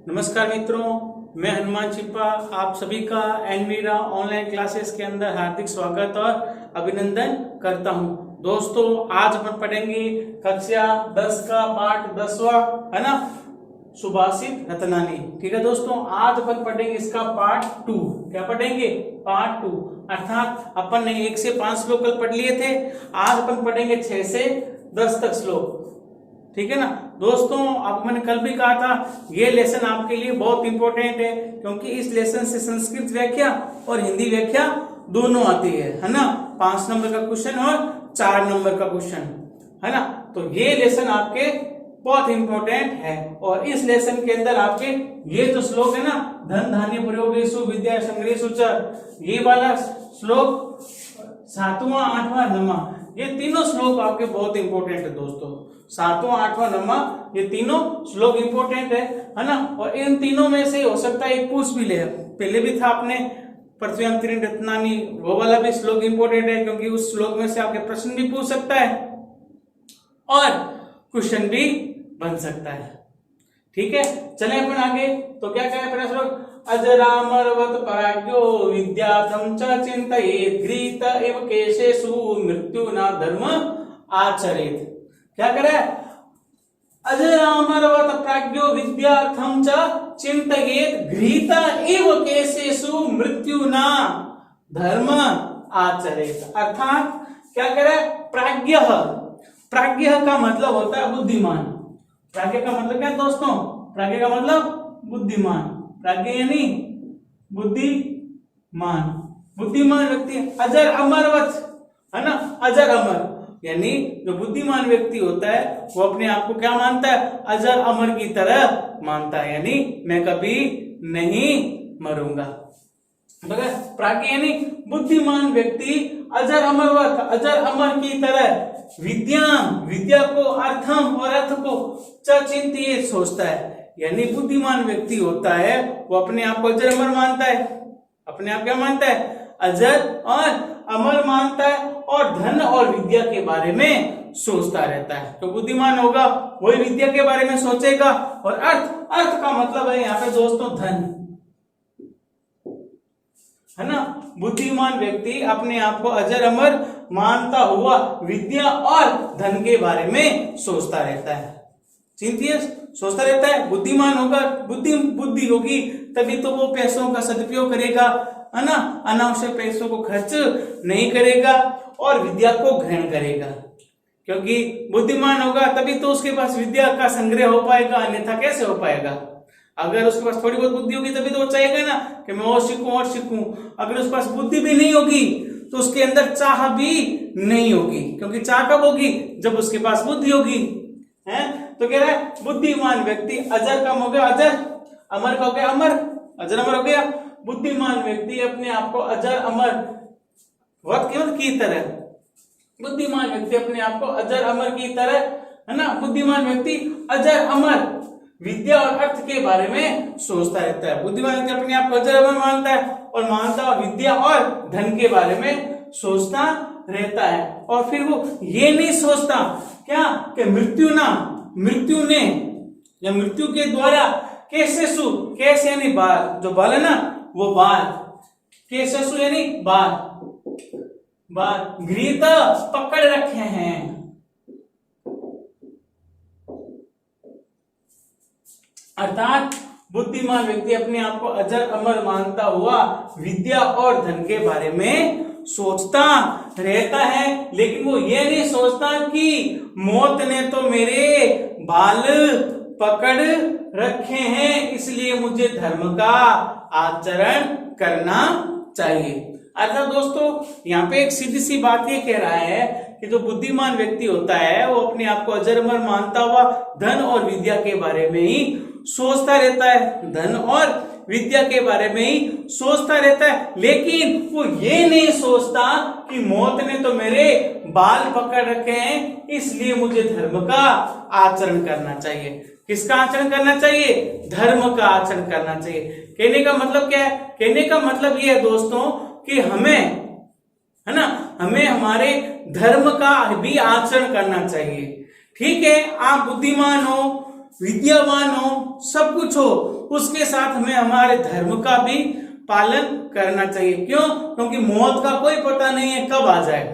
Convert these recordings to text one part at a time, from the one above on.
नमस्कार मित्रों, मैं हनुमान चिप्पा आप सभी का एनवीरा ऑनलाइन क्लासेस के अंदर हार्दिक स्वागत और अभिनंदन करता हूं। दोस्तों, आज अपन पढ़ेंगे कक्षा 10 का पाठ 10वां, है ना, सुभाषित रत्नानी। ठीक है दोस्तों, आज अपन पढ़ेंगे इसका पार्ट 2। क्या पढ़ेंगे? पार्ट 2। अर्थात अपन ने 1 से 5 श्लोक कल पढ़ लिए थे, आज अपन पढ़ेंगे 6 से 10 तक श्लोक। ठीक है ना दोस्तों, अब मैंने कल भी कहा था ये लेसन आपके लिए बहुत इंपॉर्टेंट है, क्योंकि इस लेसन से संस्कृत व्याख्या और हिंदी व्याख्या दोनों आती है ना। 5 नंबर का क्वेश्चन और 4 नंबर का क्वेश्चन, है ना। तो ये लेसन आपके बहुत इंपॉर्टेंट है, और इस लेसन के अंदर आपके ये जो श्लोक है ना, धन धान्य प्रयोगेषु विद्या संग्रहेषु च, ये वाला श्लोक 7वां 8वां 9वां, ये तीनों श्लोक आपके बहुत इंपॉर्टेंट है दोस्तों। 7वां 8वां 9वां ये तीनों श्लोक इंपॉर्टेंट है ना। और इन तीनों में से हो सकता है एक पूछ भी ले, पहले भी था आपने पृथ्व्याम रत्नानी, वो वाला भी श्लोक इंपॉर्टेंट है, क्योंकि उस श्लोक में से आपके प्रश्न भी पूछ सकता है और क्वेश्चन भी बन सकता है। ठीक है, चले अपन आगे। तो क्या कहे पहला श्लोक? अजरामरवत पराज्ञो विद्यार्थं च चिन्तयेत् गृहीत एव केशेषु मृत्युना धर्म आचरेत्। क्या करे? अजरामरवत प्राज्ञो विद्यार्थं च चिन्तयेत् गृहीत एव केशेषु मृत्युना धर्म आचरेत्। अर्थात क्या करे? प्राज्ञ, प्राज्ञ का मतलब होता है बुद्धिमान। प्राज्ञ का मतलब क्या है दोस्तों? प्राज्ञ का मतलब बुद्धिमान। प्राज्ञ यानी बुद्धिमान, बुद्धिमान व्यक्ति। अजर अमरवत, है ना, अजर अमर यानी जो बुद्धिमान व्यक्ति होता है वो अपने आप को क्या मानता है? अजर अमर की तरह मानता है, यानी मैं कभी नहीं मरूंगा। प्राज्ञ यानी बुद्धिमान व्यक्ति अजर अमरवत, अजर अमर की तरह विद्या, विद्या को, अर्थम और अर्थ को चिंतित सोचता है। यानी बुद्धिमान व्यक्ति होता है वो अपने आप को अजर अमर मानता है, अपने आप क्या मानता है? अजर और अमर मानता है, और धन और विद्या के बारे में सोचता रहता है। तो बुद्धिमान होगा वही विद्या के बारे में सोचेगा, और अर्थ, अर्थ का मतलब है यहाँ पे दोस्तों धन, है ना। बुद्धिमान व्यक्ति अपने आप को अजर अमर मानता हुआ विद्या और धन के बारे में सोचता रहता है, चिंतित सोचता रहता है। बुद्धिमान होगा, बुद्धि होगी, तभी तो वो पैसों का सदुपयोग करेगा, है ना, अनावश्यक पैसों को खर्च नहीं करेगा और विद्या को ग्रहण करेगा। क्योंकि बुद्धिमान होगा तभी तो उसके पास विद्या का संग्रह हो पाएगा, अन्यथा कैसे हो पाएगा? अगर उसके पास थोड़ी बहुत बुद्धि होगी तभी तो वो चाहेगा ना कि मैं और सीखूं और सीखूं। अगर उसके पास बुद्धि भी नहीं होगी तो उसके अंदर चाह भी नहीं होगी, क्योंकि चाह कब होगी? जब उसके पास बुद्धि होगी, है। तो कह रहा है बुद्धिमान व्यक्ति, अजर का हो गया अजर, अमर का हो गया अमर, अजर अमर हो गया। बुद्धिमान व्यक्ति अपने आप को अजर अमर वत की तरह, बुद्धिमान व्यक्ति अपने आप को अजर अमर की तरह, है ना, बुद्धिमान व्यक्ति अजर अमर विद्या और अर्थ के बारे में सोचता रहता है। बुद्धिमान व्यक्ति अपने आप को अजर अमर मानता है और मानता विद्या और धन के बारे में सोचता रहता है। और फिर वो ये नहीं सोचता क्या कि मृत्यु ने या मृत्यु के द्वारा केशेषु, केश यानी बाल, जो बाल है ना वो बाल, केशेषु यानी बाल, बाल गृहीत पकड़ रखे हैं। अर्थात बुद्धिमान व्यक्ति अपने आप को अजर अमर मानता हुआ विद्या और धन के बारे में सोचता रहता है, लेकिन वो ये नहीं सोचता कि मौत ने तो मेरे बाल पकड़ रखे हैं, इसलिए मुझे धर्म का आचरण करना चाहिए। अर्थात दोस्तों यहाँ पे एक सीधी सी बात ये कह रहा है कि जो बुद्धिमान व्यक्ति होता है वो अपने आप को अजर अमर मानता हुआ धन और विद्या के बारे में ही सोचता रहता है, धन और विद्या के बारे में ही सोचता रहता है, लेकिन वो ये नहीं सोचता कि मौत ने तो मेरे बाल पकड़ रखे हैं, इसलिए मुझे धर्म का आचरण करना चाहिए। किसका आचरण करना चाहिए? धर्म का आचरण करना चाहिए। कहने का मतलब क्या है? कहने का मतलब ये है दोस्तों कि हमें, है ना, हमें हमारे धर्म का भी आचरण करना चाहिए। ठीक है, आप बुद्धिमान हो, विद्यावान हो, सब कुछ हो, उसके साथ हमें हमारे धर्म का भी पालन करना चाहिए। क्यों? क्योंकि मौत का कोई पता नहीं है कब आ जाए,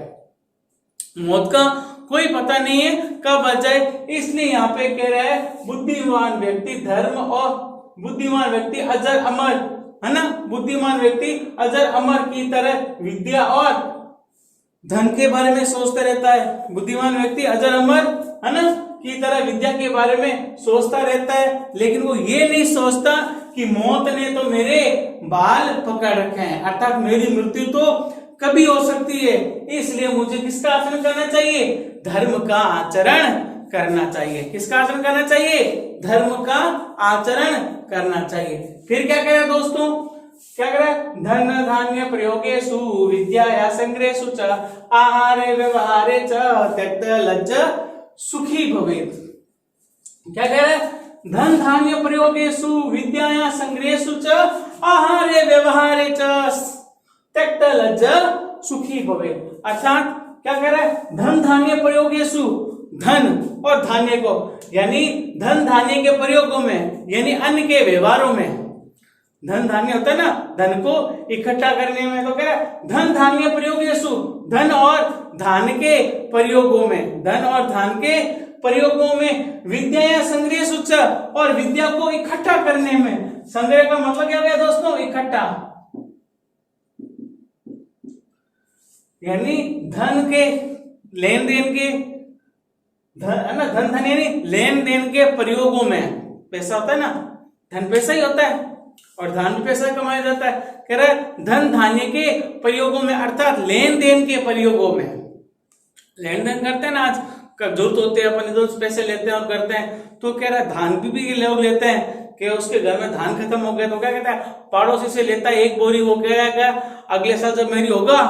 मौत का कोई पता नहीं है कब आ जाए। इसलिए यहाँ पे कह रहा है बुद्धिमान व्यक्ति धर्म और बुद्धिमान व्यक्ति अजर अमर, है ना, बुद्धिमान व्यक्ति अजर अमर की तरह विद्या और धन के बारे में सोचता रहता है। बुद्धिमान व्यक्ति अजर अमर, है ना, की तरह विद्या के बारे में सोचता रहता है, लेकिन वो ये नहीं सोचता कि मौत ने तो मेरे बाल पकड़ रखे हैं, अर्थात मेरी मृत्यु तो कभी हो सकती है। इसलिए मुझे किसका आचरण करना चाहिए? धर्म का आचरण करना चाहिए। किसका आचरण करना चाहिए? धर्म का आचरण करना चाहिए। फिर क्या कह रहे हैं दोस्तों? क्या कह रहा है? धन धान्य प्रयोगेषु विद्याया संग्रहेषु च आहारे व्यवहारे च त्यक्त लज्ज सुखी भवेत्। क्या कह रहा है? धन धान्य प्रयोगेषु विद्याया संग्रहेषु च आहारे व्यवहारे च त्यक्त लज्ज सुखी भवेत्। अर्थात क्या कह रहा है? धन धान्य प्रयोगेषु, धन और धान्य को, यानी धन धान्य के प्रयोगों में, यानी अन्न के व्यवहारों में, धन धान्य होता है ना, धन को इकट्ठा करने में, तो कह रहा है धन धान्य प्रयोगेषु, धन और धान के प्रयोगों में, धन और धान के प्रयोगों में, विद्या या संग्रहेषु च, और विद्या को इकट्ठा करने में। संग्रह का मतलब क्या हो गया दोस्तों? इकट्ठा, यानी धन के लेन देन के, धन ना, धन धन यानी लेन देन के प्रयोगों में। पैसा होता है ना, धन पैसा ही होता है और धान भी पैसा कमाया जाता है। कह रहा है धन धान्य के प्रयोगों में, अर्थात लेन देन के प्रयोगों में। लेन देन करते हैं ना, आज जरूरत होते हैं, अपने दोस्त पैसे लेते हैं और करते हैं। तो कह रहा है धान भी लोग लेते हैं कि उसके घर में धान खत्म हो गया तो क्या कहता है, पड़ोसी से लेता है एक बोरी, वो कह रहा है क्या अगले साल जब मेरी होगा,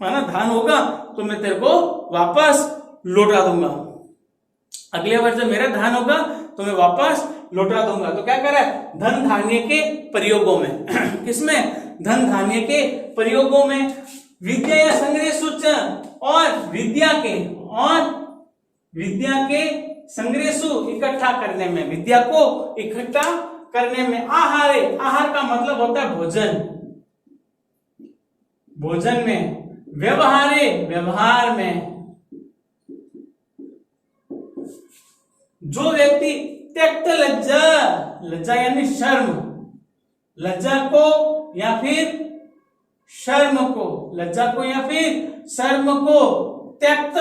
है ना, धान होगा तो मैं तेरे को वापस लौटा दूंगा, अगले वर्ष जब मेरा धान होगा तो मैं वापस लौटा दूंगा। तो क्या कर रहा है? धन धान्य के प्रयोगों में। किसमें? धन धान्य के प्रयोगों में। विद्या या संग्रहेषु च, और विद्या के संग्रहेषु इकट्ठा करने में, विद्या को इकट्ठा करने में। आहारे, आहार का मतलब होता है भोजन, भोजन में। व्यवहारे, व्यवहार में। जो व्यक्ति त्यक्त लज्जा, लज्जा यानी शर्म, लज्जा को या फिर शर्म को, लज्जा को या फिर शर्म को त्यक्त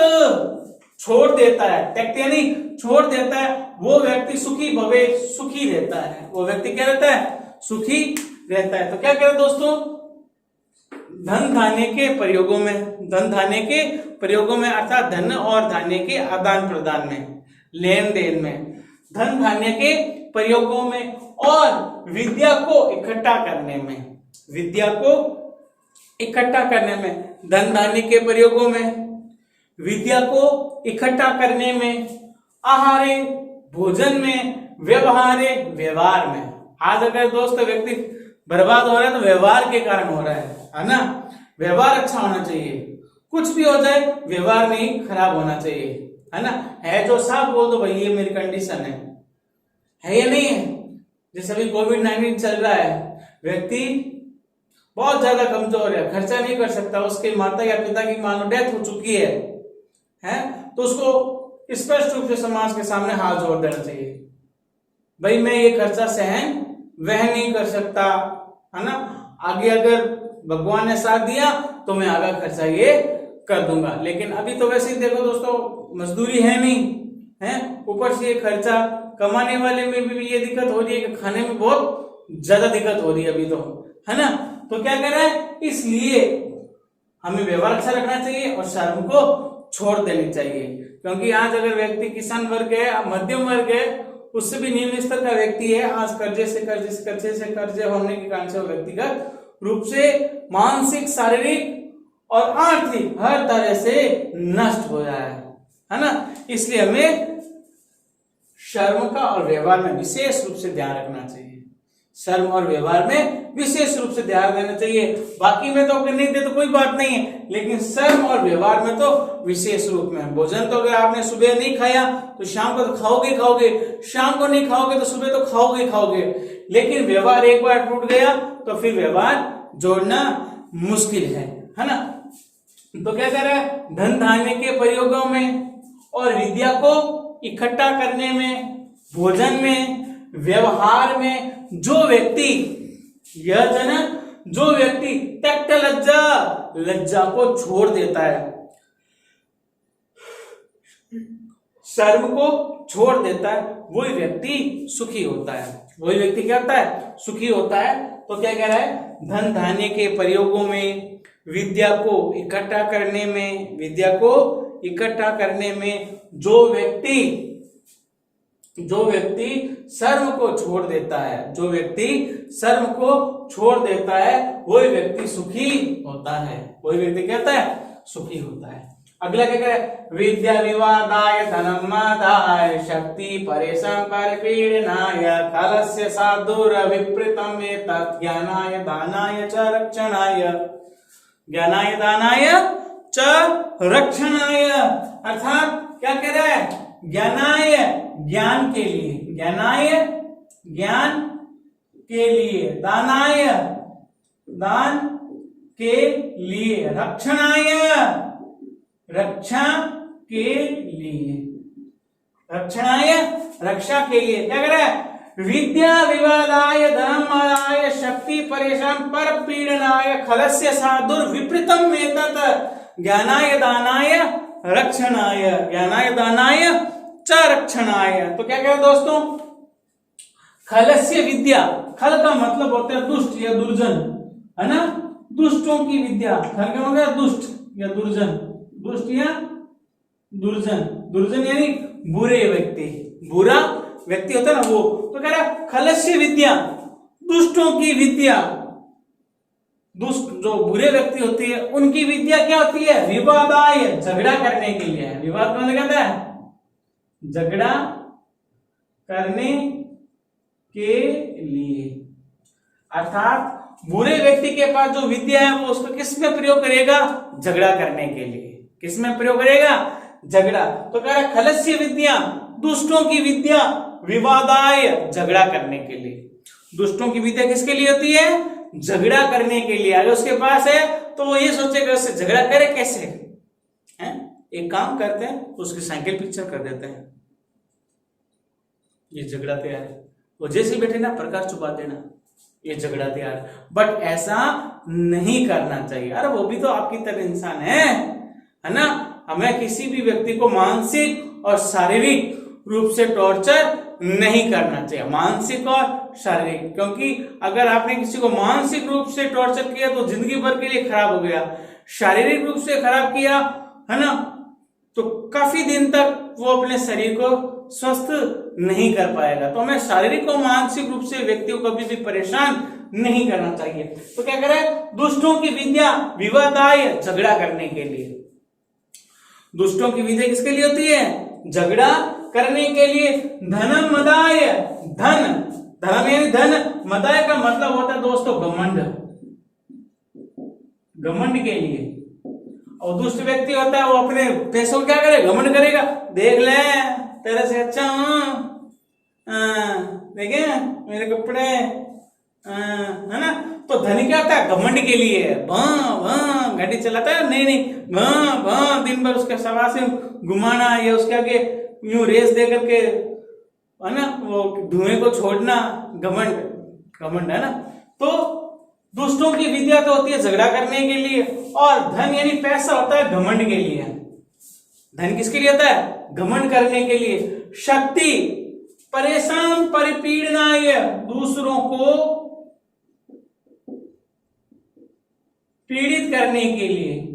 छोड़ देता है, त्यक्त यानी छोड़ देता है, वो व्यक्ति सुखी भवे, सुखी रहता है। वो व्यक्ति क्या रहता है? सुखी रहता है। तो क्या करें दोस्तों? धन धान्य के प्रयोगों में, धन धान्य के प्रयोगों में, अर्थात धन और धान्य के आदान प्रदान में, लेन देन में, धन धान्य के प्रयोगों में, और विद्या को इकट्ठा करने में, विद्या को इकट्ठा करने में, धन धान्य के प्रयोगों में, विद्या को इकट्ठा करने में, आहारे भोजन में, व्यवहारे व्यवहार में। आज अगर दोस्त व्यक्ति बर्बाद हो रहा है तो व्यवहार के कारण हो रहा है ना। व्यवहार अच्छा होना चाहिए, कुछ भी हो जाए व्यवहार नहीं खराब होना चाहिए, है ना। है जो साफ बोल दो भाई ये मेरी कंडीशन है या नहीं है। जैसे अभी कोविड-19 चल रहा है, व्यक्ति बहुत ज्यादा कमजोर है, खर्चा नहीं कर सकता, उसके माता या पिता की मान लो डेथ हो चुकी है, तो उसको स्पष्ट रूप से समाज के सामने हाथ जोड़ देना चाहिए, भाई मैं ये खर्चा सहन वह नहीं कर सकता, है ना। आगे अगर भगवान ने साथ दिया तो मैं आगे खर्चा ये कर दूंगा। लेकिन अभी तो वैसे ही देखो दोस्तों, मजदूरी है नहीं है, ऊपर से ये खर्चा, कमाने वाले में भी ये दिक्कत हो रही है कि खाने में बहुत ज्यादा दिक्कत हो रही है अभी तो, है ना। तो क्या कर रहा है? इसलिए हमें व्यवहार अच्छा रखना चाहिए और शर्म को छोड़ देनी चाहिए। क्योंकि आज अगर व्यक्ति किसान वर्ग है, मध्यम वर्ग है, उससे भी निम्न स्तर का व्यक्ति है, आज कर्जे होने के कारण से वो व्यक्तिगत रूप से मानसिक, शारीरिक और आर्थिक हर तरह से नष्ट हो रहा है ना। इसलिए हमें शर्म का और व्यवहार में विशेष रूप से ध्यान रखना चाहिए। शर्म और व्यवहार में विशेष रूप से ध्यान देना चाहिए। बाकी में तो अगर नहीं दे तो कोई बात नहीं है, लेकिन शर्म और व्यवहार में तो विशेष रूप में। भोजन तो अगर आपने सुबह नहीं खाया तो शाम को तो खाओगे खाओगे, शाम को नहीं खाओगे तो सुबह तो खाओगे खाओगे, लेकिन व्यवहार एक बार टूट गया तो फिर व्यवहार जोड़ना मुश्किल है ना। तो क्या कह रहा है, धन धान्य के प्रयोगों में और विद्या को इकट्ठा करने में, भोजन में, व्यवहार में जो व्यक्ति त्यक्त लज्जा को छोड़ देता है, शर्म को छोड़ देता है, वही व्यक्ति सुखी होता है। वही व्यक्ति क्या होता है, सुखी होता है। तो क्या कह रहा है, धन धान्य के प्रयोगों में, विद्या को इकट्ठा करने में जो व्यक्ति शर्म को छोड़ देता है, वही व्यक्ति सुखी होता है। वही व्यक्ति कहता है सुखी होता है। अगला क्या कह, विद्या विवादाय धनम मदाय शक्ति परेशम परिपीडनाय खलस्य साधुर विपरीतम एतत् ज्ञानाय दानाय च रक्षणाय। अर्थात क्या कह रहा है, ज्ञान के लिए, दान के लिए, रक्षा के लिए क्या कर रहा है, विद्या विवादाय धर्माय शक्ति परेशान पर पीड़नाय खलस्य साधुर विपरीतम एतत् ज्ञानाय दानाय च रक्षणाय। तो क्या कह रहे दोस्तों, खलस्य विद्या, खल का मतलब होता है दुष्ट या दुर्जन, है ना। दुष्टों की विद्या, खल का मतलब दुष्ट या दुर्जन, दुष्ट या दुर्जन यानी बुरे व्यक्ति, बुरा व्यक्ति होता है ना वो। तो कह रहा है खलस्य विद्या, दुष्टों की विद्या, दुष्ट जो बुरे व्यक्ति होती है उनकी विद्या क्या होती है, विवादाय, झगड़ा करने के लिए। विवाद मतलब कहता है झगड़ा करने के लिए। अर्थात बुरे व्यक्ति के पास जो विद्या है वो उसको किस में प्रयोग करेगा, झगड़ा करने के लिए। किस में प्रयोग करेगा, झगड़ा। तो कह रहा खलस्य विद्या, दुष्टों की विद्या, विवादाय, झगड़ा करने के लिए। दुष्टों की विद्या किसके लिए होती है, झगड़ा करने के लिए। अगर उसके पास है तो वो ये सोचेगा उससे झगड़ा करे कैसे है? एक काम करते हैं, उसकी साइकिल पिक्चर कर देते हैं, ये झगड़ा तैयार है। वो जैसे बैठे ना, प्रकाश छुपा देना, ये झगड़ा तैयार है। बट ऐसा नहीं करना चाहिए। अरे वो भी तो आपकी तरह इंसान है ना। हमें किसी भी व्यक्ति को मानसिक और शारीरिक रूप से टॉर्चर नहीं करना चाहिए, मानसिक और शारीरिक। क्योंकि अगर आपने किसी को मानसिक रूप से टॉर्चर किया तो जिंदगी भर के लिए खराब हो गया, शारीरिक रूप से खराब किया, है ना, तो काफी दिन तक वो अपने शरीर को स्वस्थ नहीं कर पाएगा। तो हमें शारीरिक और मानसिक रूप से व्यक्ति को कभी भी परेशान नहीं करना चाहिए। तो क्या करें, दुष्टों की विद्या विवादाय, झगड़ा करने के लिए। दुष्टों की विद्या किसके लिए होती है, झगड़ा करने के लिए। धनम मदाय, धर्म यानी धन, मदाय का मतलब होता है दोस्तों घमंड के लिए। और दुष्ट व्यक्ति होता है वो अपने पैसों को क्या करे, घमंड करेगा। देख ले तेरे से अच्छा देखे मेरे कपड़े, है ना। तो धनी क्या होता है, घमंड के लिए, गाड़ी चलाता है, नहीं दिन भर उसके सवा से घुमाना या उसके आगे यूं रेस दे करके, है ना, वो धुएं को छोड़ना, घमंड, है ना। तो दुष्टों की विद्या तो होती है झगड़ा करने के लिए, और धन यानी पैसा होता है घमंड के लिए। धन किसके लिए होता है, घमंड करने के लिए। शक्ति परेशान परिपीड़नाय, दूसरों को पीड़ित करने के लिए,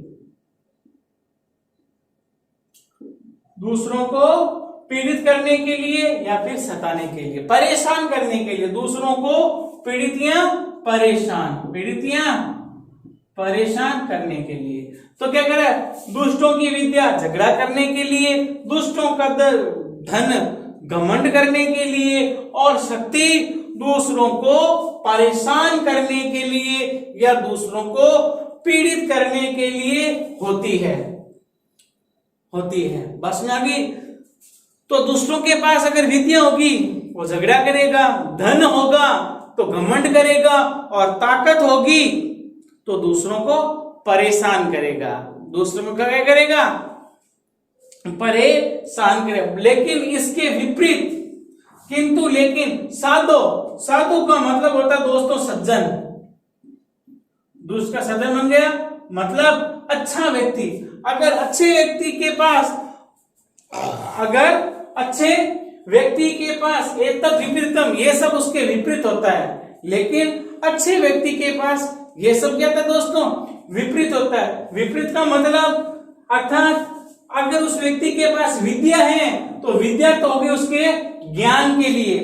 दूसरों को पीड़ित करने के लिए या फिर सताने के लिए, परेशान करने के लिए। दूसरों को पीड़ित या परेशान करने के लिए। तो क्या करे, दुष्टों की विद्या झगड़ा करने के लिए, दुष्टों का धन घमंड करने के लिए, और शक्ति दूसरों को परेशान करने के लिए या दूसरों को पीड़ित करने के लिए होती है। बस में आ गई। तो दूसरों के पास अगर विद्या होगी वो झगड़ा करेगा, धन होगा तो घमंड करेगा, और ताकत होगी तो दूसरों को परेशान करेगा। दूसरों को क्या करेगा? परेशान करेगा। लेकिन इसके विपरीत, किंतु लेकिन साधु का मतलब होता है दोस्तों सज्जन। दूसरा सज्जन बन गया मतलब अच्छा व्यक्ति। अगर अच्छे व्यक्ति के पास एतत् विपरीतम, ये सब उसके विपरीत होता है। लेकिन अच्छे व्यक्ति के पास ये सब क्या था दोस्तों? विपरीत होता है। विपरीत का मतलब अर्थात अगर उस व्यक्ति के पास विद्या है तो विद्या तो होगी उसके ज्ञान के लिए,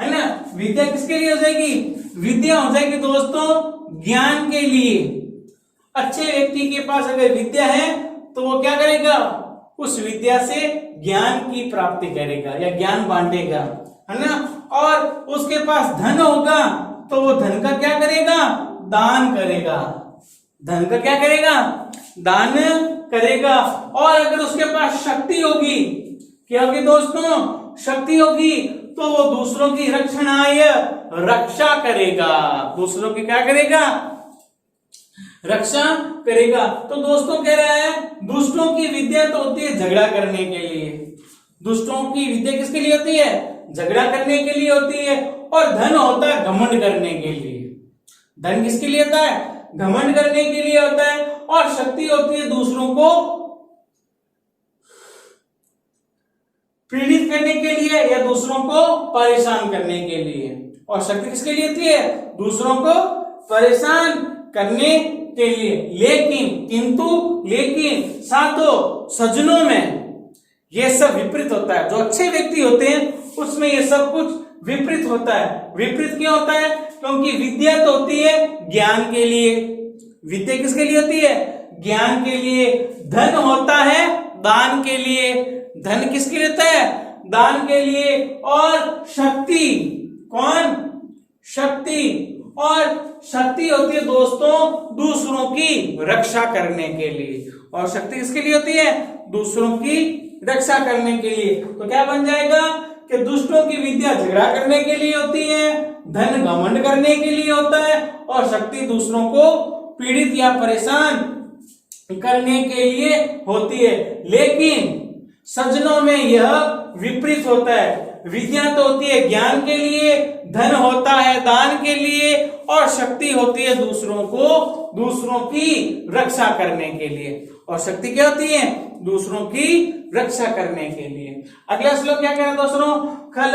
है ना। विद्या किसके लिए हो जाएगी? विद्या हो जाएगी दोस्तों ज्ञान के लिए। अच्छे व्यक्ति के पास अगर विद्या है तो वो क्या करेगा? उस विद्या से ज्ञान की प्राप्ति करेगा या ज्ञान बांटेगा, है ना। और उसके पास धन होगा तो वो धन का क्या करेगा? दान करेगा। धन का क्या करेगा? दान करेगा। और अगर उसके पास शक्ति होगी, क्या होगी दोस्तों? शक्ति होगी तो वो दूसरों की रक्षा करेगा। दूसरों की क्या करेगा? रक्षा करेगा। तो दोस्तों कह रहा है दुष्टों की विद्या तो होती है झगड़ा करने के लिए। दुष्टों की विद्या किसके लिए होती है? झगड़ा करने के लिए होती है। और धन होता है घमंड करने के लिए। धन किसके लिए होता है? घमंड करने के लिए होता है। और शक्ति होती है दूसरों को पीड़ित करने के लिए या दूसरों को परेशान करने के लिए। और शक्ति किसके लिए होती है? दूसरों को परेशान करने के लिए। लेकिन साधु सज्जनों में ये सब विपरीत होता है। जो अच्छे व्यक्ति होते हैं उसमें ये सब कुछ विपरीत होता है। विपरीत क्यों होता है? क्योंकि विद्या तो होती है ज्ञान के लिए। विद्या किसके लिए होती है? ज्ञान के लिए। धन होता है दान के लिए। धन किसके लिए होता है? दान के लिए। और शक्ति, कौन? शक्ति। और शक्ति होती है दोस्तों दूसरों की रक्षा करने के लिए। और शक्ति किसके लिए होती है? दूसरों की रक्षा करने के लिए। तो क्या बन जाएगा कि दुष्टों की विद्या झगड़ा करने के लिए होती है, धन घमंड करने के लिए होता है, और शक्ति दूसरों को पीड़ित या परेशान करने के लिए होती है। लेकिन सज्जनों में यह विपरीत होता है। विद्या तो होती है ज्ञान के लिए, धन होता है दान के लिए, और शक्ति होती है दूसरों की रक्षा करने के लिए। और शक्ति क्या होती है? दूसरों की रक्षा करने के लिए। अगला श्लोक क्या कह रहा है दोस्तों? खल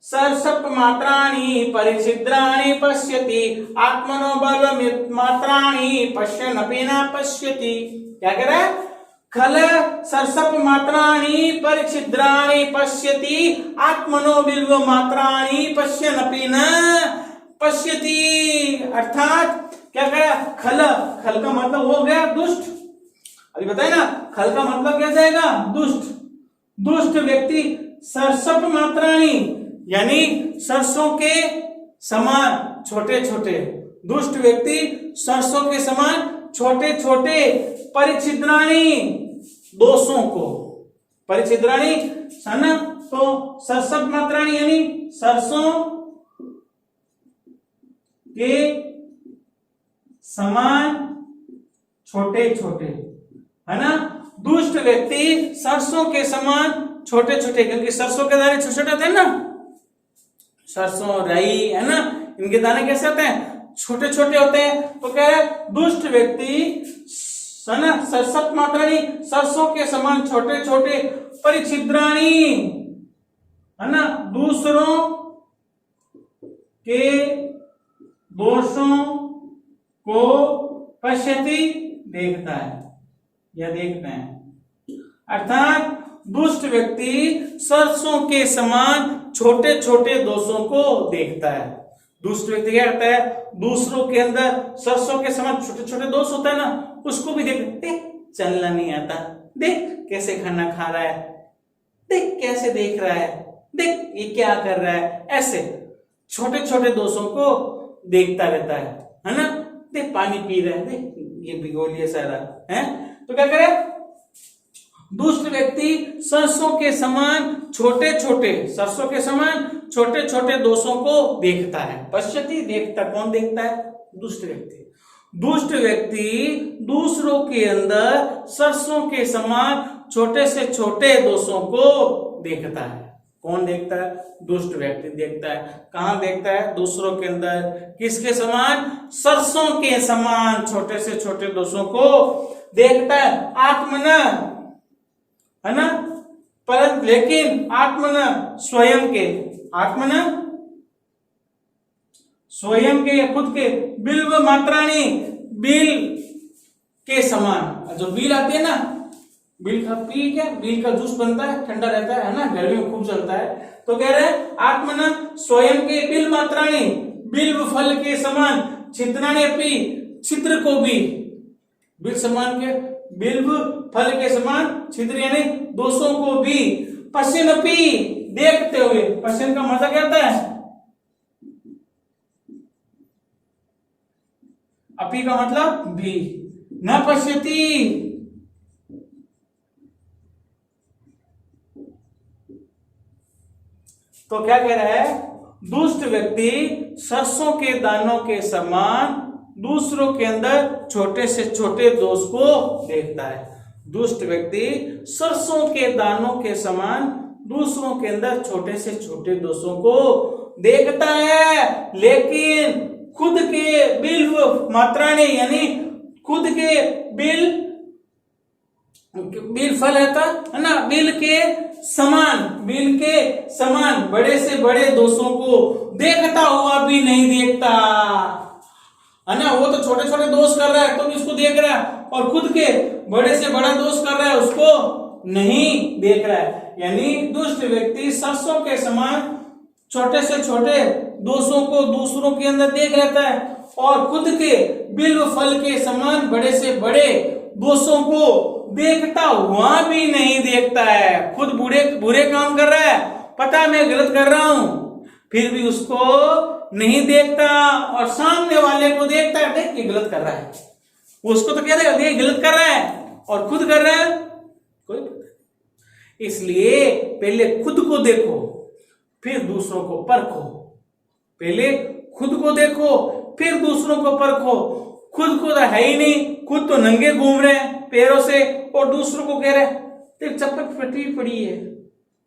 सर्षप मात्राणि परिच्छिद्राणि पश्यति आत्मनो बल मात्राणि पश्यन्नपि न पश्यति। क्या कह रहा है? खल सर्षप मात्राणि परिच्छिद्राणि पश्यति आत्मनो बिल्व मात्राणि पश्यन्नपि न पश्यति। अर्थात क्या कह रहा है? खल का मतलब हो गया दुष्ट। अभी बताए ना, खल का मतलब क्या जाएगा? दुष्ट व्यक्ति। सर्षप मात्राणि यानी सरसों के समान छोटे छोटे। दुष्ट व्यक्ति सरसों के समान छोटे छोटे। परिच्छिद्राणि दोषों को, परिच्छिद्राणि है ना। तो सर्षप मात्राणि यानी सरसों के समान छोटे छोटे, है ना। दुष्ट व्यक्ति सरसों के समान छोटे छोटे, क्योंकि सरसों के दाने छोटे छोटे होते हैं ना। सरसों राई है ना, इनके दाने कैसे होते हैं? छोटे छोटे होते हैं। तो कह रहे दुष्ट व्यक्ति है ना सर्षप मात्राणि सरसों के समान छोटे छोटे। परिच्छिद्राणि है ना दूसरों के दोषों को पश्यति देखता है या देखते हैं। अर्थात दुष्ट व्यक्ति सरसों के समान छोटे छोटे दोषों को देखता है। दुष्ट व्यक्ति क्या करता है? दूसरों के अंदर सरसों के समान छोटे छोटे दोष होता है ना, उसको भी देख चलना नहीं आता, देख कैसे खाना खा रहा है, देख कैसे देख रहा है, देख ये क्या कर रहा है, ऐसे छोटे छोटे दोषों को देखता रहता है ना। देख पानी पी रहे हैं, देख ये भिगो लिया सारा है। तो क्या करे, दुष्ट व्यक्ति सरसों के समान छोटे छोटे, सरसों के समान छोटे छोटे दोषों को देखता है। पश्यति देखता, कौन देखता है? दुष्ट व्यक्ति। दुष्ट व्यक्ति दूसरों के अंदर सरसों के समान छोटे से छोटे दोषों को देखता है। कौन देखता है? दुष्ट व्यक्ति देखता है। कहां देखता है? दूसरों के अंदर। किसके समान? सरसों के समान छोटे से छोटे दोषों को देखता है। आत्मना, है ना, परंतु लेकिन आत्मना स्वयं के, आत्मना स्वयं के या खुद के, बिल्व मात्राणी, बिल के समान। जो बिल आती है ना, बिल का पी क्या, बिल का जूस बनता है, ठंडा रहता है ना, गर्मी में खूब चलता है। तो कह रहे हैं आत्मना स्वयं के बिल मात्राणी, बिल्व फल के समान, छिद्राणी अपि, छिद्र को भी, बिल समान के, बिल्व फल के समान, छिद्र यानी दोषों को भी, पश्यन्नपि देखते हुए। पश्यन का मतलब क्या होता है? अपि का मतलब भी। न पश्यति, तो क्या कह रहा है? दुष्ट व्यक्ति सरसों के दानों के समान दूसरों के अंदर छोटे से छोटे दोष को देखता है। दुष्ट व्यक्ति सरसों के दानों के समान दूसरों के अंदर छोटे से छोटे दोषों को देखता है, लेकिन खुद के बिल मात्राणी यानी खुद के बिल फल है ना, बिल के समान बड़े से बड़े दोषों को देखता हुआ भी नहीं देखता, है ना। वो तो छोटे छोटे दोष कर रहा है तो भी उसको देख रहा है, और खुद के बड़े से बड़ा दोष कर रहा है उसको नहीं देख रहा है। यानी दुष्ट व्यक्ति सरसों के समान छोटे से छोटे दोषों को दूसरों के अंदर देख रहता है, और खुद के बिल्व फल के समान बड़े से बड़े दोषों को देखता हुआ भी नहीं देखता है। खुद बुरे काम कर रहा है, पता मैं गलत कर रहा हूं, फिर भी उसको नहीं देखता, और सामने वाले को देखता है, देख ये गलत कर रहा है, उसको तो कह देगा ये गलत कर रहा है, और खुद कर रहा है कोई पता नहीं। इसलिए पहले खुद को देखो फिर दूसरों को परखो। पहले खुद को देखो फिर दूसरों को परखो। खुद को तो है ही नहीं, खुद तो नंगे घूम रहे हैं पैरों से, और दूसरों को कह रहे देख चप्पल फटी पड़ी है,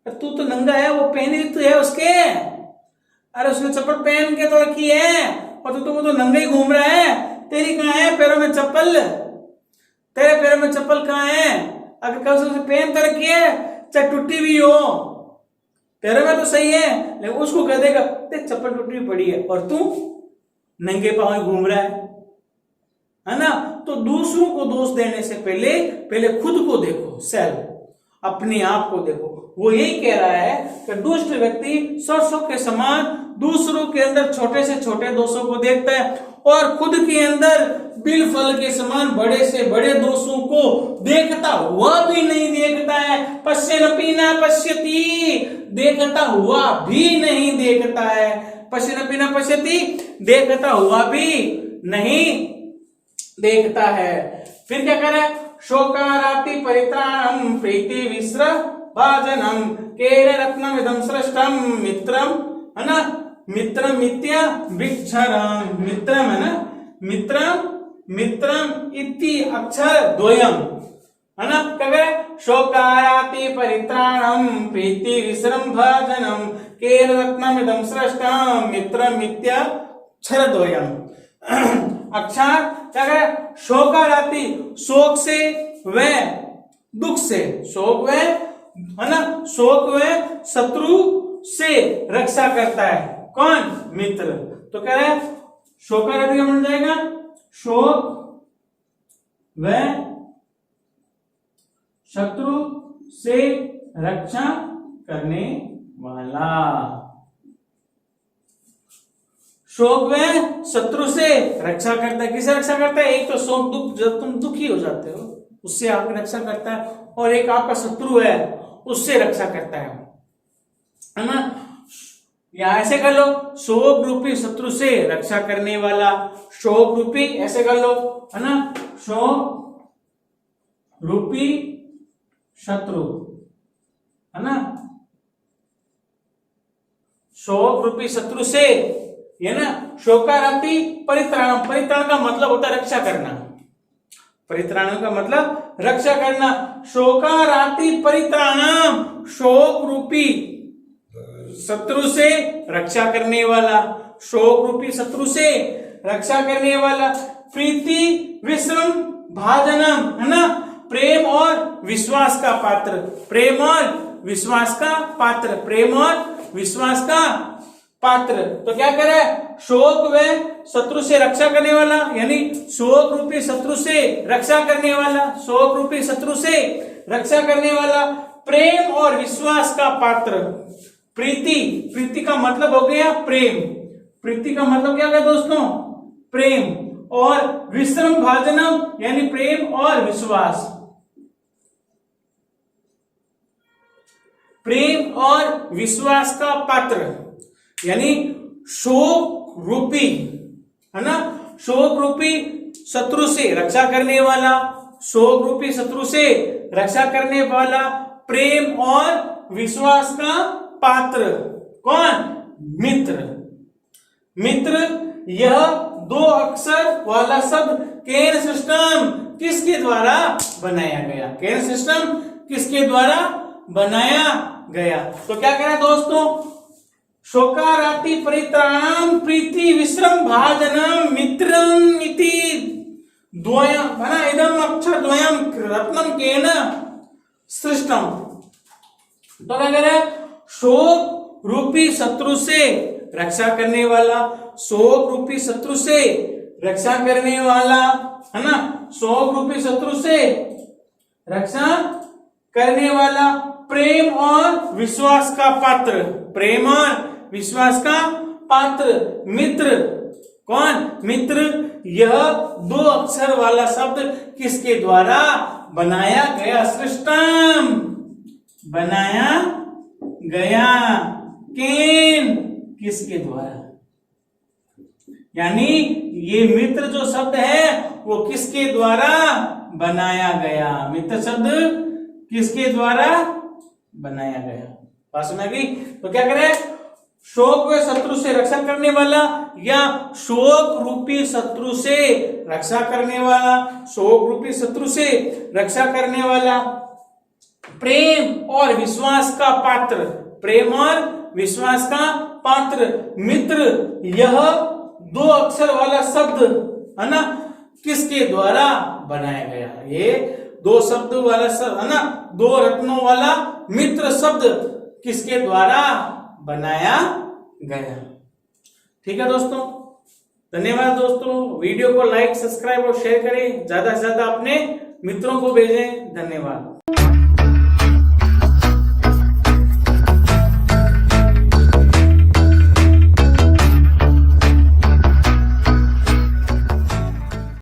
तू तो नंगा है, वो पहनी तो है उसके, अरे उसने चप्पल पहन के तो रखी है, और तू तो वो तो नंगे ही घूम रहा है, तेरी कहाँ है पैरों में चप्पल? तेरे पैरों में चप्पल कहाँ है? अगर कल से उसे पहन कर रखी है, चाहे टूटी भी हो, तेरे में तो सही है, लेकिन उसको कह देगा देख चप्पल टूटी हुई पड़ी है, और तू नंगे पांव घूम रहा है ना। तो दूसरों को दोष देने से पहले खुद को देखो, सेल्फ, अपने आप को देखो। वो यही कह रहा है कि दुष्ट व्यक्ति सरसों के समान दूसरों के अंदर छोटे से छोटे दोषों को देखता है, और खुद के अंदर बिल फल के समान बड़े से बड़े दोषों को देखता हुआ भी नहीं देखता है। पश्यन्नपि न पश्यति, देखता हुआ भी नहीं देखता है। पश्यन्नपि न पश्यति, देखता हुआ भी नहीं देखता है। फिर क्या करे? शोकाराति परित्राणम प्रीति विस्र भाजनम केर रत्नम इदम श्रेष्ठम मित्रम, है ना, मित्रम मित्या विक्षरम, मित्रम है ना, मित्रम इति अक्षर द्वयम, है ना। क्या करे? शोकाराति परित्राणम प्रीति विस्रम भाजनम केर रत्नम इदम श्रेष्ठम मित्रम मित्या अक्षर द्वयम। अक्षर क्या करे? शोकाराति, शोक से व दुख से, शोक व, है ना, शोक व शत्रु से रक्षा करता है कौन? मित्र। तो कह रहे हैं शोकाराति का बन जाएगा शोक व शत्रु से रक्षा करने वाला। शोक व शत्रु से रक्षा करता है। किसे रक्षा करता है? एक तो शोक दुख, जब तुम दुखी हो जाते हो उससे आपकी रक्षा करता है, और एक आपका शत्रु है उससे रक्षा करता है ना। या ऐसे कर लो, शोक रूपी शत्रु से रक्षा करने वाला, शोक रूपी ऐसे कर लो, है ना, शोक रूपी शत्रु, है ना, शोक रूपी शत्रु से, ये ना, शोकाराति परित्राण, परित्राण का मतलब होता है रक्षा करना, परित्राण का मतलब रक्षा करना, शोकाराति परित्राणम, शोक रूपी शत्रु से रक्षा करने वाला, शोक रूपी शत्रु से रक्षा करने वाला, प्रीति विश्रम भाजनम, है ना, प्रेम और विश्वास का पात्र, प्रेम और विश्वास का पात्र, प्रेम और विश्वास का पात्र। तो क्या करे, शोक व शत्रु से रक्षा करने वाला, यानी शोक रूपी शत्रु से रक्षा करने वाला, शोक रूपी शत्रु से रक्षा करने वाला, प्रेम और विश्वास का पात्र, प्रीति, प्रीति का मतलब हो गया प्रेम, प्रीति का मतलब क्या है दोस्तों, प्रेम, और विश्रम भाजनम यानी प्रेम और विश्वास, प्रेम और विश्वास का पात्र, यानी शोक रूपी, है ना, शोक रूपी शत्रु से रक्षा करने वाला, शोक रूपी शत्रु से रक्षा करने वाला, प्रेम और विश्वास का पात्र, कौन, मित्र, मित्र, यह दो अक्षर वाला शब्द केन सिस्टम किसके द्वारा बनाया गया, केन सिस्टम किसके द्वारा बनाया गया। तो क्या कह रहा है दोस्तों, शोकाराति परित्राणम प्रीति विश्रम भाजनम मित्रम इति द्वयम, है ना, इदम अक्षर द्वयम रत्नम केन सृष्टम। तो क्या कह रहा है, शोक रूपी शत्रु से रक्षा करने वाला, शोक रूपी शत्रु से रक्षा करने वाला, है ना, शोक रूपी शत्रु से रक्षा करने वाला, प्रेम और विश्वास का पात्र, प्रेम और विश्वास का पात्र, मित्र, कौन, मित्र, यह दो अक्षर वाला शब्द किसके द्वारा बनाया गया, सृष्टम, बनाया गया, केन, किसके द्वारा, यानी ये मित्र जो शब्द है वो किसके द्वारा बनाया गया, मित्र शब्द किसके द्वारा बनाया गया, बात समझ गई। तो क्या करे, शोक व शत्रु से रक्षा करने वाला या शोक रूपी शत्रु से रक्षा करने वाला, शोक रूपी शत्रु से रक्षा करने वाला, प्रेम और विश्वास का पात्र, प्रेम और विश्वास का पात्र, मित्र, यह दो अक्षर वाला शब्द, है ना, किसके द्वारा बनाया गया, ये दो शब्द वाला शब्द, है ना, दो रत्नों वाला मित्र शब्द किसके द्वारा बनाया गया। ठीक है दोस्तों, धन्यवाद दोस्तों, वीडियो को लाइक, सब्सक्राइब और शेयर करें, ज्यादा से ज्यादा अपने मित्रों को भेजें, धन्यवाद।